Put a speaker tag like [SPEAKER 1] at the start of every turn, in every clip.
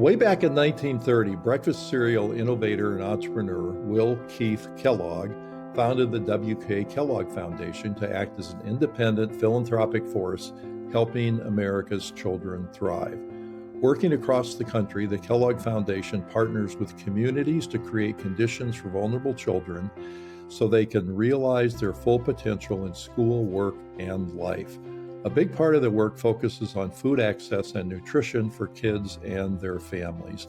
[SPEAKER 1] Way back in 1930, breakfast cereal innovator and entrepreneur Will Keith Kellogg founded the W.K. Kellogg Foundation to act as an independent philanthropic force helping America's children thrive. Working across the country, the Kellogg Foundation partners with communities to create conditions for vulnerable children so they can realize their full potential in school, work, and life. A big part of the work focuses on food access and nutrition for kids and their families.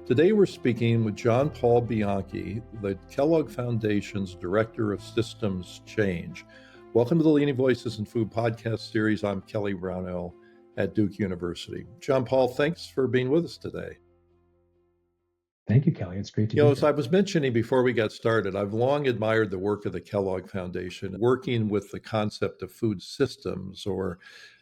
[SPEAKER 1] Today we're speaking with Jon-Paul Bianchi, the Kellogg Foundation's Director of Systems Change. Welcome to the Leading Voices in Food podcast series. I'm Kelly Brownell at Duke University. Jon-Paul, thanks for being with us today.
[SPEAKER 2] Thank you, Kelly. It's great to be here.
[SPEAKER 1] As I was mentioning before we got started, I've long admired the work of the Kellogg Foundation, working with the concept of food systems or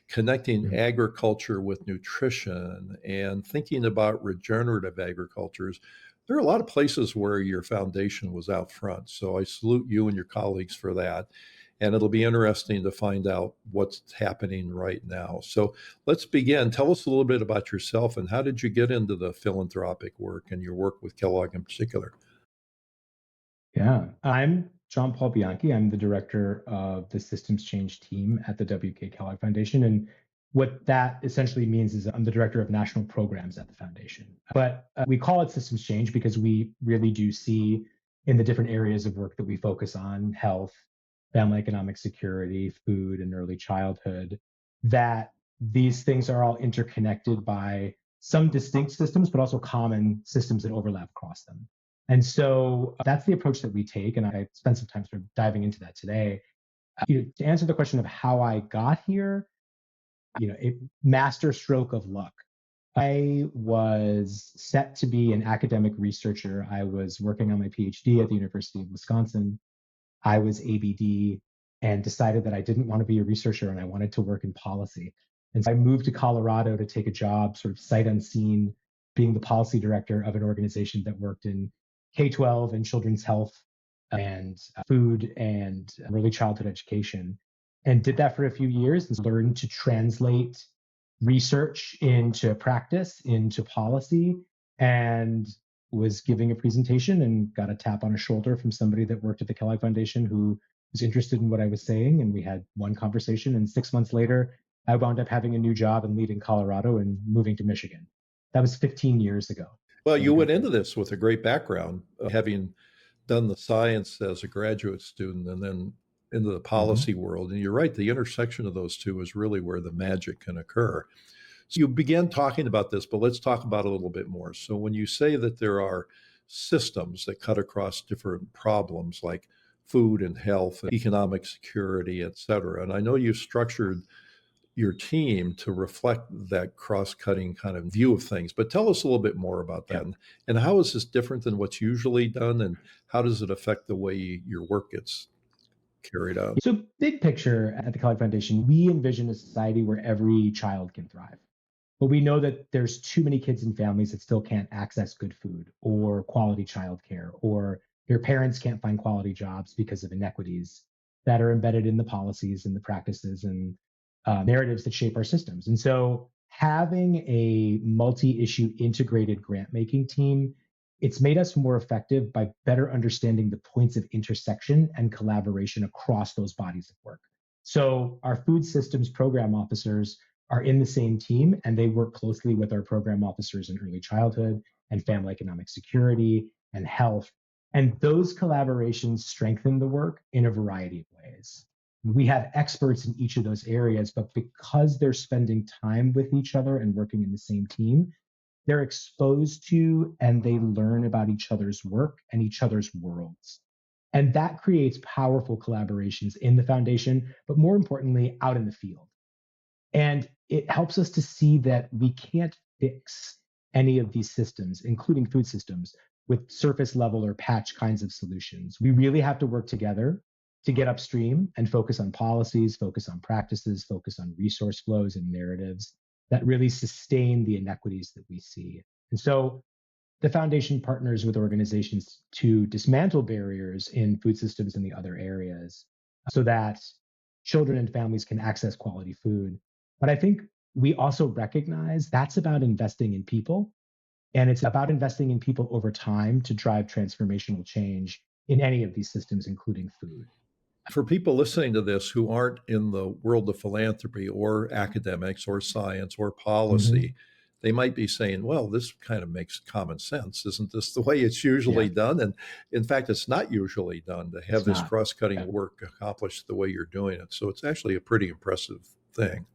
[SPEAKER 1] connecting agriculture with nutrition and thinking about regenerative agricultures. There are a lot of places where your foundation was out front. So I salute you and your colleagues for that. And it'll be interesting to find out what's happening right now. So let's begin. Tell us a little bit about yourself and how did you get into the philanthropic work and your work with Kellogg in particular?
[SPEAKER 2] Yeah, I'm Jon-Paul Bianchi. I'm the director of the Systems Change team at the WK Kellogg Foundation. And what that essentially means is I'm the director of national programs at the foundation. But we call it Systems Change because we really do see in the different areas of work that we focus on, health, family economic security, food, and early childhood, that these things are all interconnected by some distinct systems, but also common systems that overlap across them. And so that's the approach that we take. And I spent some time sort of diving into that today. To answer the question of how I got here, a master stroke of luck. I was set to be an academic researcher. I was working on my PhD at the University of Wisconsin. I was ABD and decided that I didn't want to be a researcher and I wanted to work in policy. And so I moved to Colorado to take a job sort of sight unseen, being the policy director of an organization that worked in K-12 and children's health and food and early childhood education. And did that for a few years and learned to translate research into practice, into policy, and was giving a presentation and got a tap on a shoulder from somebody that worked at the Kellogg Foundation who was interested in what I was saying. And we had one conversation. And 6 months later, I wound up having a new job and leaving Colorado and moving to Michigan. That was 15 years ago.
[SPEAKER 1] Well, you went into this with a great background, having done the science as a graduate student and then into the policy world. And you're right, the intersection of those two is really where the magic can occur. So you began talking about this, but let's talk about it a little bit more. So when you say that there are systems that cut across different problems like food and health, and economic security, et cetera, and I know you've structured your team to reflect that cross-cutting kind of view of things, but tell us a little bit more about that. And how is this different than what's usually done? And how does it affect the way your work gets carried out?
[SPEAKER 2] So big picture at the Kellogg Foundation, we envision a society where every child can thrive. But we know that there's too many kids and families that still can't access good food or quality childcare, or their parents can't find quality jobs because of inequities that are embedded in the policies and the practices and narratives that shape our systems. And so having a multi-issue integrated grant-making team, it's made us more effective by better understanding the points of intersection and collaboration across those bodies of work. So our food systems program officers are in the same team and they work closely with our program officers in early childhood and family economic security and health. And those collaborations strengthen the work in a variety of ways. We have experts in each of those areas, but because they're spending time with each other and working in the same team, they're exposed to and they learn about each other's work and each other's worlds. And that creates powerful collaborations in the foundation, but more importantly, out in the field. And it helps us to see that we can't fix any of these systems, including food systems, with surface level or patch kinds of solutions. We really have to work together to get upstream and focus on policies, focus on practices, focus on resource flows and narratives that really sustain the inequities that we see. And so the foundation partners with organizations to dismantle barriers in food systems and the other areas so that children and families can access quality food. But I think we also recognize that's about investing in people And it's about investing in people over time to drive transformational change in any of these systems, including food.
[SPEAKER 1] For people listening to this who aren't in the world of philanthropy or academics or science or policy,
[SPEAKER 2] Mhm.
[SPEAKER 1] they might be saying, well, this kind of makes common sense. Isn't this the way it's
[SPEAKER 2] Yeah,
[SPEAKER 1] usually done? And in fact, it's not usually done to have
[SPEAKER 2] it's
[SPEAKER 1] this
[SPEAKER 2] not.
[SPEAKER 1] cross cutting
[SPEAKER 2] Yeah.
[SPEAKER 1] work accomplished the way you're doing it. So it's actually a pretty impressive thing.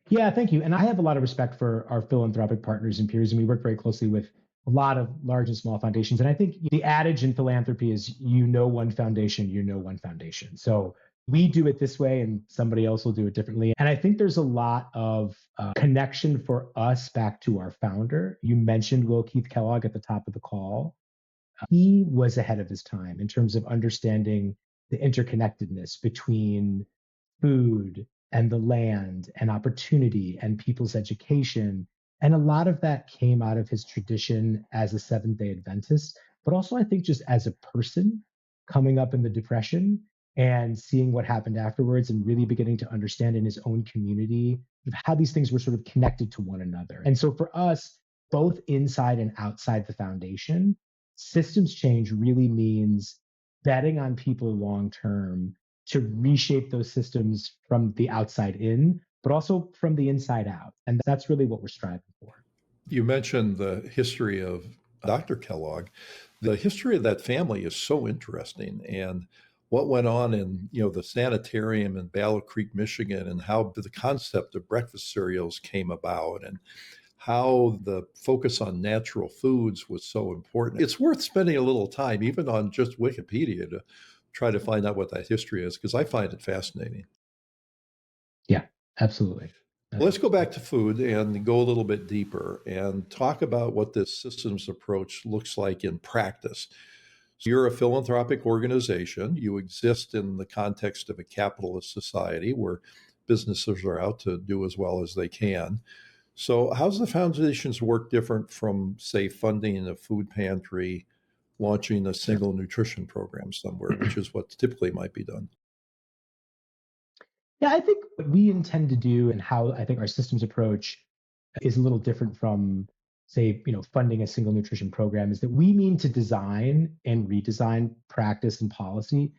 [SPEAKER 2] Yeah, thank you. And I have a lot of respect for our philanthropic partners and peers, and we work very closely with a lot of large and small foundations. And I think the adage in philanthropy is you know one foundation, you know one foundation. So we do it this way, and somebody else will do it differently. And I think there's a lot of connection for us back to our founder. You mentioned Will Keith Kellogg at the top of the call. He was ahead of his time in terms of understanding the interconnectedness between food and the land and opportunity and people's education. And a lot of that came out of his tradition as a Seventh-day Adventist, but also I think just as a person coming up in the Depression and seeing what happened afterwards and really beginning to understand in his own community how these things were sort of connected to one another. And so for us, both inside and outside the foundation, systems change really means betting on people long term to reshape those systems from the outside in, but also from the inside out. And that's really what we're striving for.
[SPEAKER 1] You mentioned the history of Dr. Kellogg. The history of that family is so interesting, and what went on in the sanitarium in Battle Creek, Michigan, and how the concept of breakfast cereals came about, and how the focus on natural foods was so important. It's worth spending a little time, even on just Wikipedia, to try to find out what that history is, because I find it fascinating.
[SPEAKER 2] Yeah, absolutely.
[SPEAKER 1] Let's go
[SPEAKER 2] Absolutely.
[SPEAKER 1] back to food and go a little bit deeper and talk about what this systems approach looks like in practice. So you're a philanthropic organization. You exist in the context of a capitalist society where businesses are out to do as well as they can. So, how's the foundation's work different from, say, funding a food pantry, launching a
[SPEAKER 2] Sure.
[SPEAKER 1] single nutrition program somewhere, which is what typically might be done?
[SPEAKER 2] Yeah, I think what we intend to do and how I think our systems approach is a little different from, say, funding a single nutrition program is that we mean to design and redesign practice and policy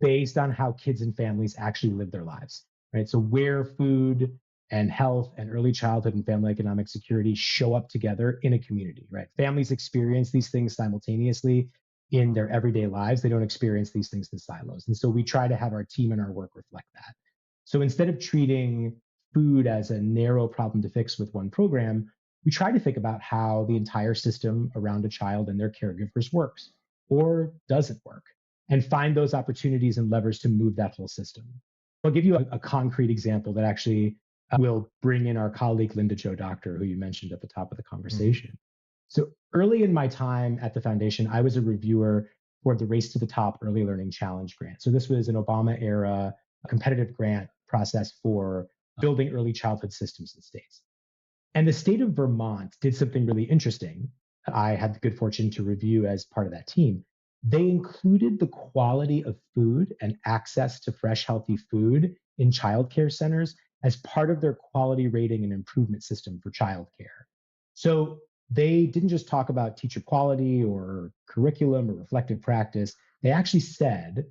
[SPEAKER 2] based on how kids and families actually live their lives, right? So where food and health and early childhood and family economic security show up together in a community, right? Families experience these things simultaneously in their everyday lives. They don't experience these things in silos. And so we try to have our team and our work reflect that. So instead of treating food as a narrow problem to fix with one program, we try to think about how the entire system around a child and their caregivers works or doesn't work and find those opportunities and levers to move that whole system. I'll give you a concrete example that actually will bring in our colleague Linda Jo Doctor, who you mentioned at the top of the
[SPEAKER 1] Mhm.
[SPEAKER 2] conversation. So early in my time at the foundation, I was a reviewer for the Race to the Top Early Learning Challenge grant. So this was an Obama era competitive grant process for building early childhood systems in states. And the state of Vermont did something really interesting. I had the good fortune to review as part of that team. They included the quality of food and access to fresh, healthy food in childcare centers as part of their quality rating and improvement system for childcare. So they didn't just talk about teacher quality or curriculum or reflective practice. They actually said,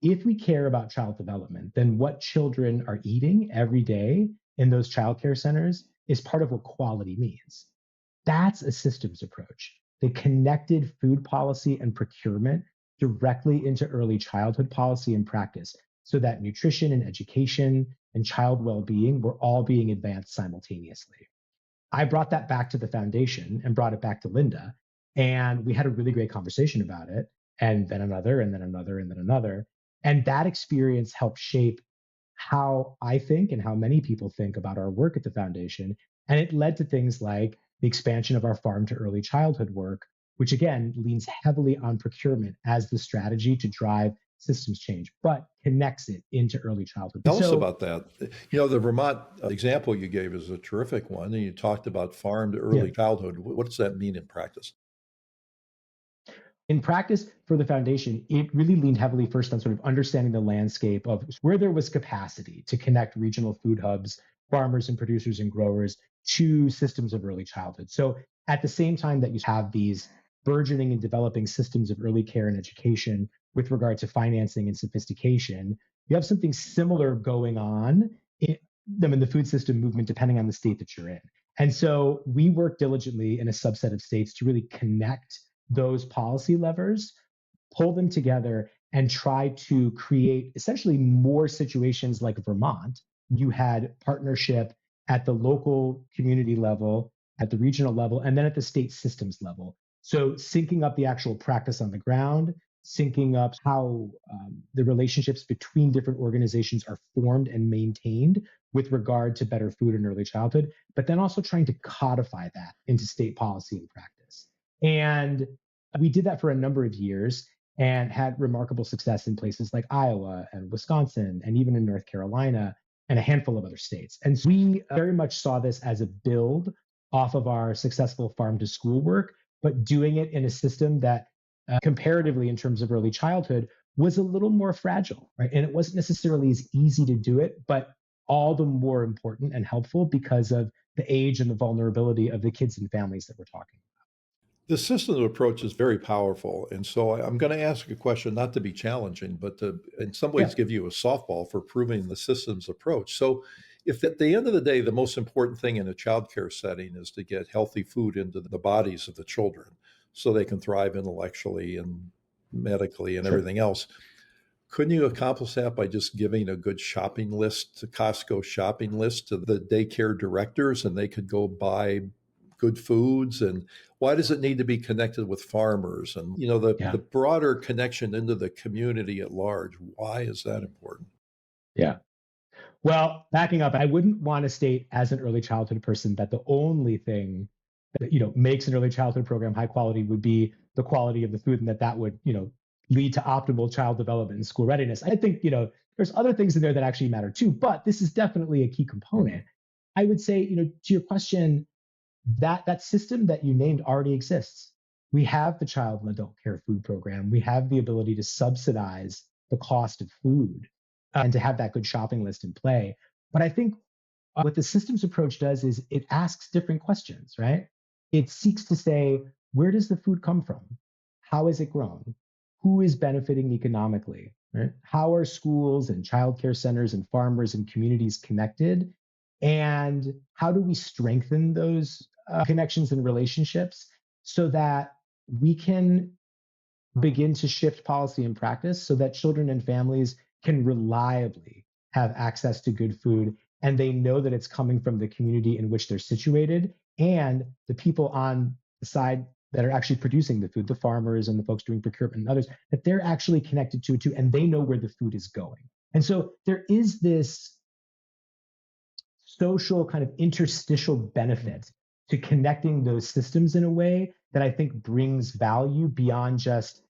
[SPEAKER 2] if we care about child development, then what children are eating every day in those childcare centers is part of what quality means. That's a systems approach. They connected food policy and procurement directly into early childhood policy and practice so that nutrition and education and child well being were all being advanced simultaneously. I brought that back to the foundation and brought it back to Linda. And we had a really great conversation about it. And then another, and then another, and then another. And that experience helped shape how I think and how many people think about our work at the foundation. And it led to things like the expansion of our farm to early childhood work, which again leans heavily on procurement as the strategy to drive systems change, but connects it into early childhood. And
[SPEAKER 1] Tell us
[SPEAKER 2] so,
[SPEAKER 1] about that. The Vermont example you gave is a terrific one, and you talked about farm to
[SPEAKER 2] yeah,
[SPEAKER 1] early childhood. What does that mean in practice?
[SPEAKER 2] in practice for the foundation, it really leaned heavily first on sort of understanding the landscape of where there was capacity to connect regional food hubs, farmers and producers and growers to systems of early childhood. So at the same time that you have these burgeoning and developing systems of early care and education with regard to financing and sophistication, you have something similar going on in the food system movement, depending on the state that you're in. And so we work diligently in a subset of states to really connect those policy levers, pull them together, and try to create essentially more situations like Vermont. You had partnership at the local community level, at the regional level, and then at the state systems level. So syncing up the actual practice on the ground, syncing up how the relationships between different organizations are formed and maintained with regard to better food in early childhood, but then also trying to codify that into state policy and practice. And we did that for a number of years and had remarkable success in places like Iowa and Wisconsin, and even in North Carolina and a handful of other states. And so we very much saw this as a build off of our successful farm to school work, but doing it in a system that comparatively in terms of early childhood was a little more fragile, right? And it wasn't necessarily as easy to do it, but all the more important and helpful because of the age and the vulnerability of the kids and families that we're talking about.
[SPEAKER 1] The system approach is very powerful. And so I'm going to ask a question, not to be challenging, but to, in some ways,
[SPEAKER 2] Yeah.
[SPEAKER 1] give you a softball for proving the systems approach. So, if at the end of the day, the most important thing in a childcare setting is to get healthy food into the bodies of the children so they can thrive intellectually and medically and
[SPEAKER 2] Sure.
[SPEAKER 1] everything else, couldn't you accomplish that by just giving a good shopping list, to Costco shopping list to the daycare directors, and they could go buy good foods? And why does it need to be connected with farmers? And
[SPEAKER 2] Yeah.
[SPEAKER 1] the broader connection into the community at large. Why is that important?
[SPEAKER 2] Yeah. Well, backing up, I wouldn't want to state as an early childhood person that the only thing that makes an early childhood program high quality would be the quality of the food, and that would lead to optimal child development and school readiness. I think there's other things in there that actually matter too, but this is definitely a key component. I would say to your question, that system that you named already exists. We have the child and adult care food program. We have the ability to subsidize the cost of food and to have that good shopping list in play. But I think what the systems approach does is it asks different questions, right? It seeks to say, where does the food come from? How is it grown? Who is benefiting economically? Right? How are schools and childcare centers and farmers and communities connected? And how do we strengthen those connections and relationships so that we can begin to shift policy and practice so that children and families can reliably have access to good food, and they know that it's coming from the community in which they're situated and the people on the side that are actually producing the food, the farmers and the folks doing procurement and others, that they're actually connected to it too, and they know where the food is going. And so there is this social kind of interstitial benefit to connecting those systems in a way that I think brings value beyond just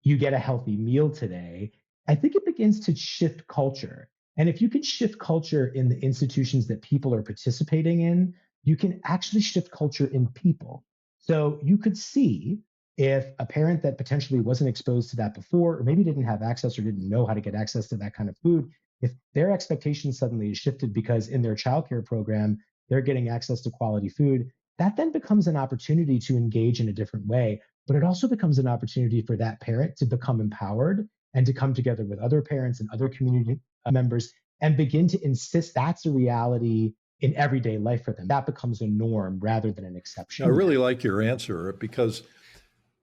[SPEAKER 2] you get a healthy meal today. I think it begins to shift culture. And if you can shift culture in the institutions that people are participating in, you can actually shift culture in people. So you could see if a parent that potentially wasn't exposed to that before, or maybe didn't have access or didn't know how to get access to that kind of food, if their expectations suddenly is shifted because in their childcare program, they're getting access to quality food, that then becomes an opportunity to engage in a different way. But it also becomes an opportunity for that parent to become empowered and to come together with other parents and other community members and begin to insist that's a reality in everyday life for them. That becomes a norm rather than an exception.
[SPEAKER 1] I really like your answer because,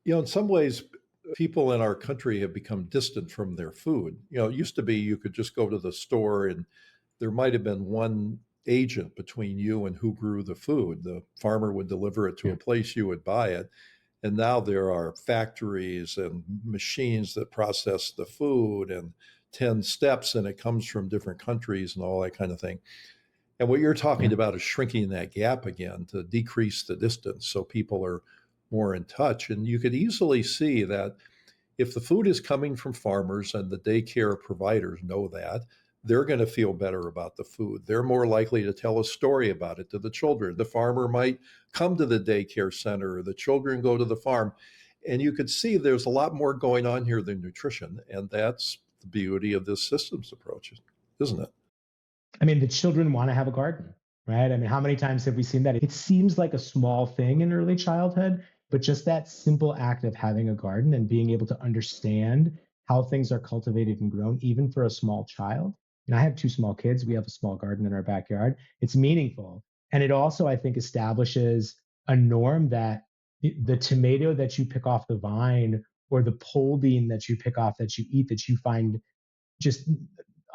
[SPEAKER 1] in some ways, people in our country have become distant from their food. It used to be you could just go to the store and there might have been one agent between you and who grew the food. The farmer would deliver it to a place, you would buy it. And now there are factories and machines that process the food and 10 steps, and it comes from different countries and all that kind of thing. And what you're talking about is shrinking that gap again to decrease the distance so people are more in touch. And you could easily see that if the food is coming from farmers and the daycare providers know that, they're going to feel better about the food. They're more likely to tell a story about it to the children. The farmer might come to the daycare center, or the children go to the farm. And you could see there's a lot more going on here than nutrition. And that's the beauty of this systems approach, isn't it?
[SPEAKER 2] I mean, the children want to have a garden. right? I mean, how many times have we seen that? It seems like a small thing in early childhood, but just that simple act of having a garden and being able to understand how things are cultivated and grown, even for a small child. And I have two small kids. We have a small garden in our backyard. It's meaningful. And it also, I think, establishes a norm that the tomato that you pick off the vine or the pole bean that you pick off that you eat that you find just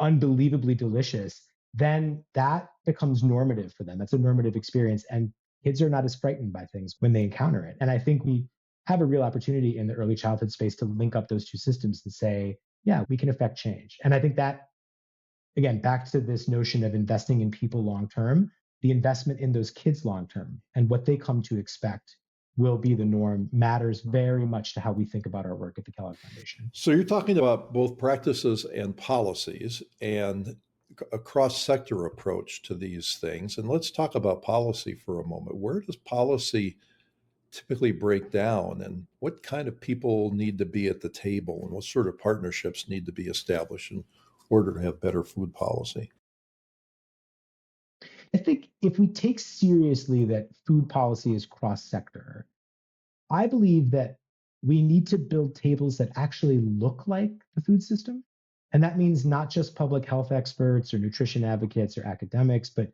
[SPEAKER 2] unbelievably delicious, then that becomes normative for them. That's a normative experience. And kids are not as frightened by things when they encounter it. And I think we have a real opportunity in the early childhood space to link up those two systems and say, yeah, we can affect change. And I think that, again, back to this notion of investing in people long term, the investment in those kids long term and what they come to expect will be the norm matters very much to how we think about our work at the Kellogg Foundation.
[SPEAKER 1] So you're talking about both practices and policies and a cross-sector approach to these things. And let's talk about policy for a moment. Where does policy typically break down, and what kind of people need to be at the table, and what sort of partnerships need to be established in order to have better food policy?
[SPEAKER 2] I think if we take seriously that food policy is cross sector, I believe that we need to build tables that actually look like the food system. And that means not just public health experts or nutrition advocates or academics, but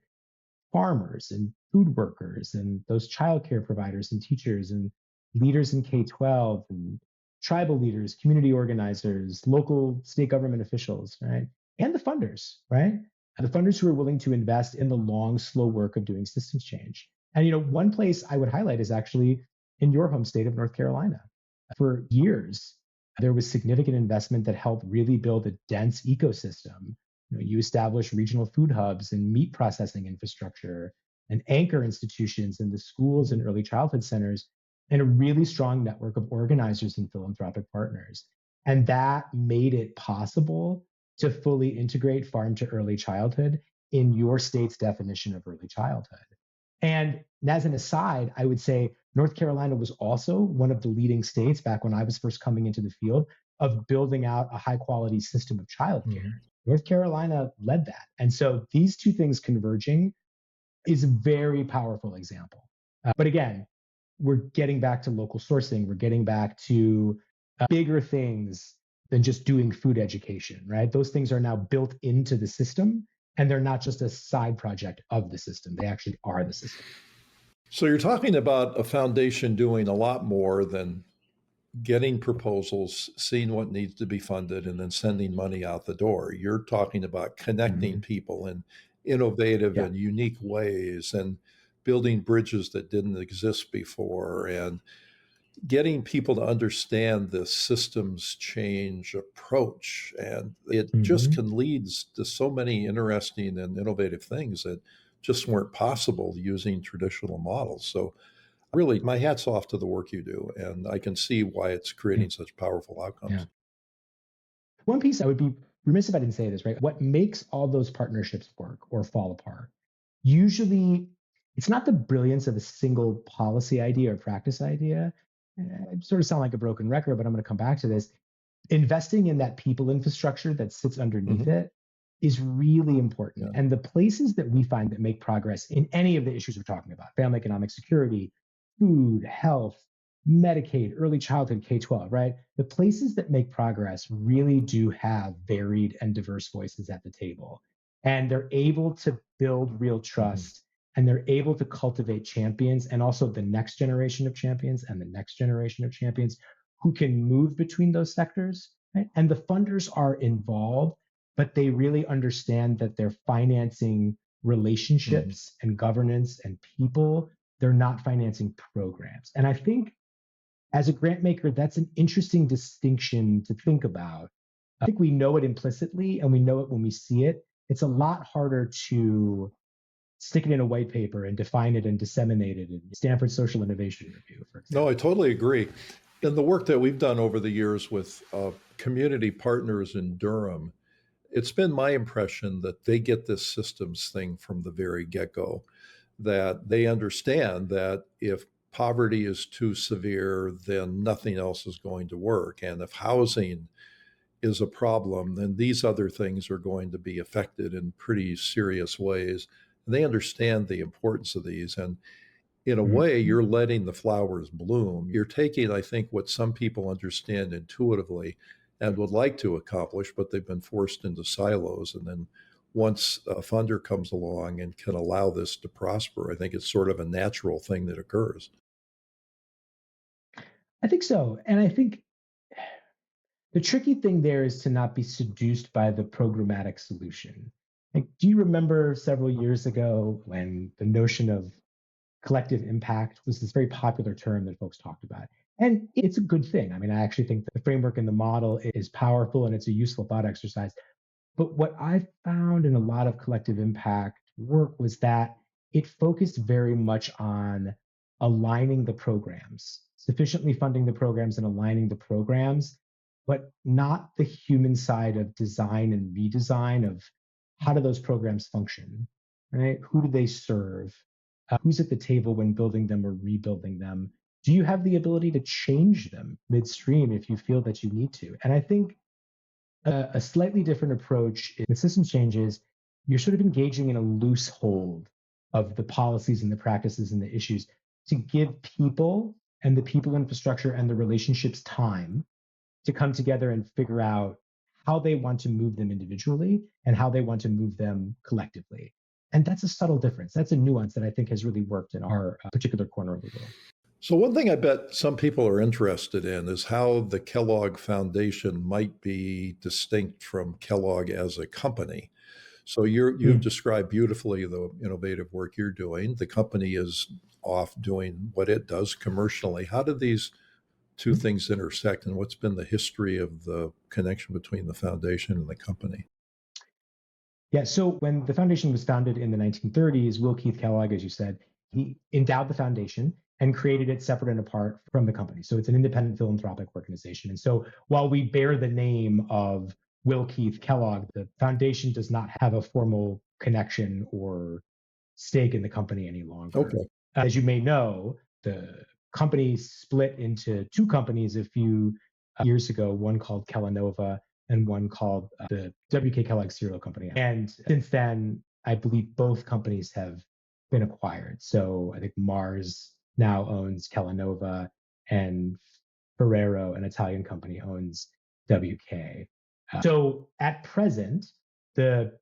[SPEAKER 2] farmers and food workers and those childcare providers and teachers and leaders in K-12 and tribal leaders, community organizers, local state government officials, right? And the funders, right? The funders who are willing to invest in the long, slow work of doing systems change. And one place I would highlight is actually in your home state of North Carolina. For years, there was significant investment that helped really build a dense ecosystem. You establish regional food hubs and meat processing infrastructure and anchor institutions in the schools and early childhood centers, and a really strong network of organizers and philanthropic partners. And that made it possible to fully integrate farm to early childhood in your state's definition of early childhood. And as an aside, I would say North Carolina was also one of the leading states back when I was first coming into the field of building out a high quality system of childcare.
[SPEAKER 1] Mm-hmm.
[SPEAKER 2] North Carolina led that. And so these two things converging is a very powerful example. But again, we're getting back to local sourcing. We're getting back to bigger things than just doing food education, right? Those things are now built into the system, and they're not just a side project of the system. They actually are the system.
[SPEAKER 1] So you're talking about a foundation doing a lot more than getting proposals, seeing what needs to be funded, and then sending money out the door. You're talking about connecting people in innovative and unique ways and building bridges that didn't exist before and getting people to understand the systems change approach. And it just can lead to so many interesting and innovative things that just weren't possible using traditional models. So really, my hat's off to the work you do, and I can see why it's creating such powerful outcomes.
[SPEAKER 2] Yeah. One piece I would be remiss if I didn't say this, right? What makes all those partnerships work or fall apart? Usually, it's not the brilliance of a single policy idea or practice idea. I sort of sound like a broken record, but I'm going to come back to this. Investing in that people infrastructure that sits underneath it is really important. Yeah. And the places that we find that make progress in any of the issues we're talking about, family economic security, food, health, Medicaid, early childhood, K-12, right? The places that make progress really do have varied and diverse voices at the table. And they're able to build real trust and they're able to cultivate champions and also the next generation of champions and the next generation of champions who can move between those sectors. Right? And the funders are involved, but they really understand that they're financing relationships and governance and people. They're not financing programs. And I think as a grant maker, that's an interesting distinction to think about. I think we know it implicitly and we know it when we see it. It's a lot harder to stick it in a white paper and define it and disseminate it in Stanford Social Innovation Review, for example.
[SPEAKER 1] No, I totally agree. In the work that we've done over the years with community partners in Durham, it's been my impression that they get this systems thing from the very get-go, that they understand that if poverty is too severe, then nothing else is going to work. And if housing is a problem, then these other things are going to be affected in pretty serious ways. and they understand the importance of these. And in a way,
[SPEAKER 2] Mhm.
[SPEAKER 1] you're letting the flowers bloom. You're taking, I think, what some people understand intuitively and would like to accomplish, but they've been forced into silos. And then once a funder comes along and can allow this to prosper, I think it's sort of a natural thing that occurs.
[SPEAKER 2] I think so. And I think the tricky thing there is to not be seduced by the programmatic solution. Like, do you remember several years ago when the notion of collective impact was this very popular term that folks talked about? And it's a good thing. I mean, I actually think the framework and the model is powerful and it's a useful thought exercise. But what I found in a lot of collective impact work was that it focused very much on aligning the programs, sufficiently funding the programs and aligning the programs, but not the human side of design and redesign of how do those programs function, right? Who do they serve? Who's at the table when building them or rebuilding them? Do you have the ability to change them midstream if you feel that you need to? And I think a slightly different approach in the systems changes, you're sort of engaging in a loose hold of the policies and the practices and the issues to give people and the people infrastructure and the relationships time to come together and figure out how they want to move them individually and how they want to move them collectively. And that's a subtle difference. That's a nuance that I think has really worked in our particular corner of the world.
[SPEAKER 1] So, one thing I bet some people are interested in is how the Kellogg Foundation might be distinct from Kellogg as a company. So, you've
[SPEAKER 2] Mm.
[SPEAKER 1] described beautifully the innovative work you're doing. The company is off doing what it does commercially. How do these two things intersect, and what's been the history of the connection between the foundation and the company?
[SPEAKER 2] Yeah, so when the foundation was founded in the 1930s, Will Keith Kellogg, as you said, he endowed the foundation and created it separate and apart from the company. So it's an independent philanthropic organization. And so while we bear the name of Will Keith Kellogg, the foundation does not have a formal connection or stake in the company any longer.
[SPEAKER 1] Okay.
[SPEAKER 2] As you may know, the company split into two companies a few years ago, one called Kellanova and one called the WK Kellogg Cereal Company. And since then, I believe both companies have been acquired. So I think Mars now owns Kellanova and Ferrero, an Italian company, owns WK. So at present, the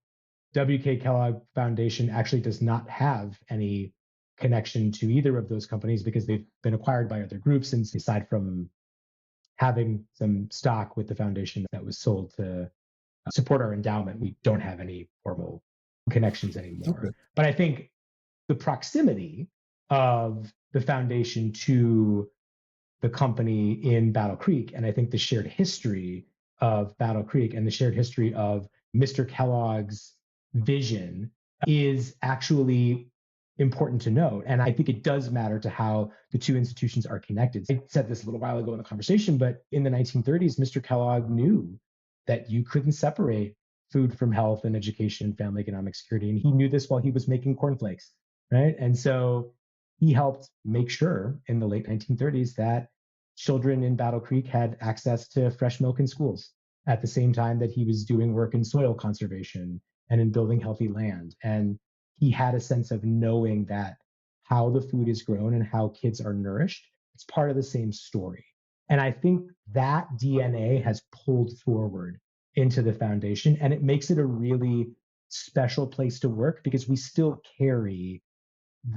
[SPEAKER 2] WK Kellogg Foundation actually does not have any connection to either of those companies because they've been acquired by other groups. And aside from having some stock with the foundation that was sold to support our endowment, we don't have any formal connections
[SPEAKER 1] Okay.
[SPEAKER 2] anymore. But I think the proximity of the foundation to the company in Battle Creek, and I think the shared history of Battle Creek and the shared history of Mr. Kellogg's vision is actually important to note. And I think it does matter to how the two institutions are connected. I said this a little while ago in the conversation, but in the 1930s, Mr. Kellogg knew that you couldn't separate food from health and education and family economic security. And he knew this while he was making cornflakes, right? And so he helped make sure in the late 1930s that children in Battle Creek had access to fresh milk in schools at the same time that he was doing work in soil conservation and in building healthy land. And he had a sense of knowing that how the food is grown and how kids are nourished, it's part of the same story. And I think that DNA has pulled forward into the foundation and it makes it a really special place to work because we still carry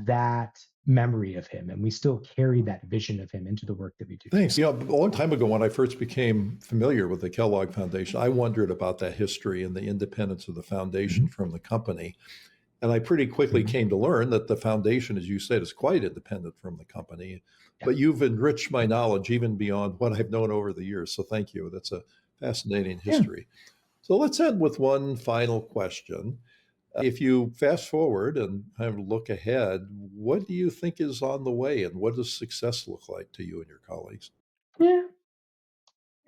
[SPEAKER 2] that memory of him and we still carry that vision of him into the work that we do.
[SPEAKER 1] Thanks. A long time ago, when I first became familiar with the Kellogg Foundation, I wondered about that history and the independence of the foundation
[SPEAKER 2] Mhm.
[SPEAKER 1] from the company. And I pretty quickly
[SPEAKER 2] Mhm.
[SPEAKER 1] came to learn that the foundation, as you said, is quite independent from the company.
[SPEAKER 2] Yeah.
[SPEAKER 1] But you've enriched my knowledge even beyond what I've known over the years. So thank you. That's a fascinating
[SPEAKER 2] Yeah.
[SPEAKER 1] history. So let's end with one final question. If you fast forward and kind of look ahead, what do you think is on the way and what does success look like to you and your colleagues?
[SPEAKER 2] Yeah.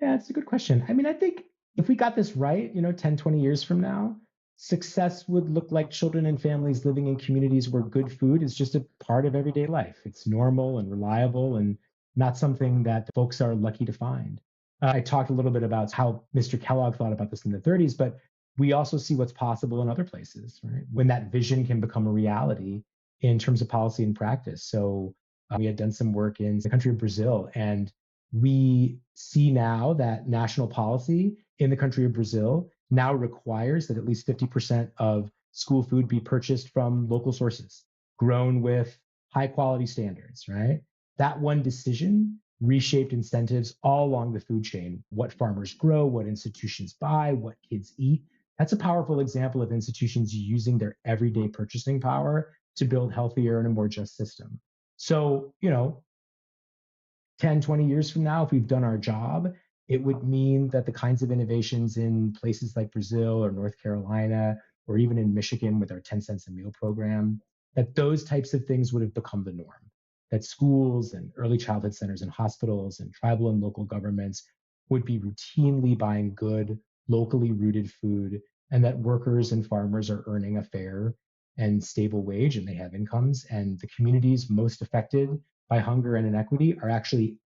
[SPEAKER 2] Yeah, it's a good question. I mean, I think if we got this right, 10, 20 years from now, success would look like children and families living in communities where good food is just a part of everyday life. It's normal and reliable and not something that folks are lucky to find. I talked a little bit about how Mr. Kellogg thought about this in the 30s, but we also see what's possible in other places, right? When that vision can become a reality in terms of policy and practice. So we had done some work in the country of Brazil, and we see now that national policy in the country of Brazil now requires that at least 50% of school food be purchased from local sources, grown with high quality standards, right? That one decision reshaped incentives all along the food chain, what farmers grow, what institutions buy, what kids eat. That's a powerful example of institutions using their everyday purchasing power to build healthier and a more just system. So, 10, 20 years from now, if we've done our job, it would mean that the kinds of innovations in places like Brazil or North Carolina, or even in Michigan with our 10 cents a meal program, that those types of things would have become the norm. That schools and early childhood centers and hospitals and tribal and local governments would be routinely buying good, locally rooted food, and that workers and farmers are earning a fair and stable wage and they have incomes, and the communities most affected by hunger and inequity are actually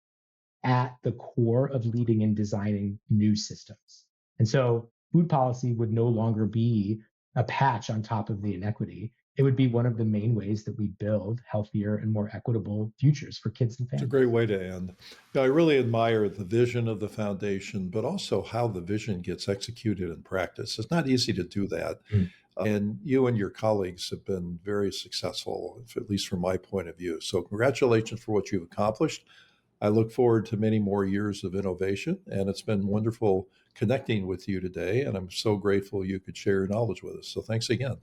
[SPEAKER 2] at the core of leading and designing new systems. And so food policy would no longer be a patch on top of the inequity. It would be one of the main ways that we build healthier and more equitable futures for kids and
[SPEAKER 1] It's a
[SPEAKER 2] families.
[SPEAKER 1] great way to end. I really admire the vision of the foundation, but also how the vision gets executed in practice. It's not easy to do that.
[SPEAKER 2] Mm.
[SPEAKER 1] And you and your colleagues have been very successful, at least from my point of view. So, congratulations for what you've accomplished. I look forward to many more years of innovation, and it's been wonderful connecting with you today. And I'm so grateful you could share your knowledge with us. So, thanks again.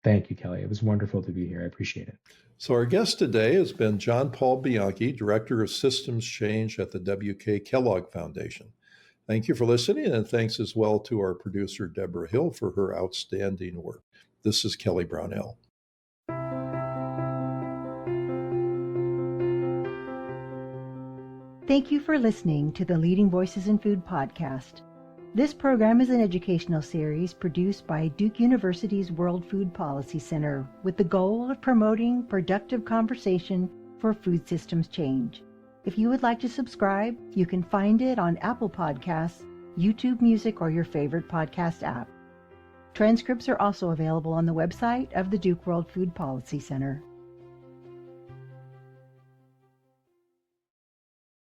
[SPEAKER 2] Thank you, Kelly. It was wonderful to be here. I appreciate it.
[SPEAKER 1] So, our guest today has been Jon-Paul Bianchi, Director of Systems Change at the W.K. Kellogg Foundation. Thank you for listening, and thanks as well to our producer, Deborah Hill, for her outstanding work. This is Kelly Brownell.
[SPEAKER 3] Thank you for listening to the Leading Voices in Food podcast. This program is an educational series produced by Duke University's World Food Policy Center with the goal of promoting productive conversation for food systems change. If you would like to subscribe, you can find it on Apple Podcasts, YouTube Music, or your favorite podcast app. Transcripts are also available on the website of the Duke World Food Policy Center.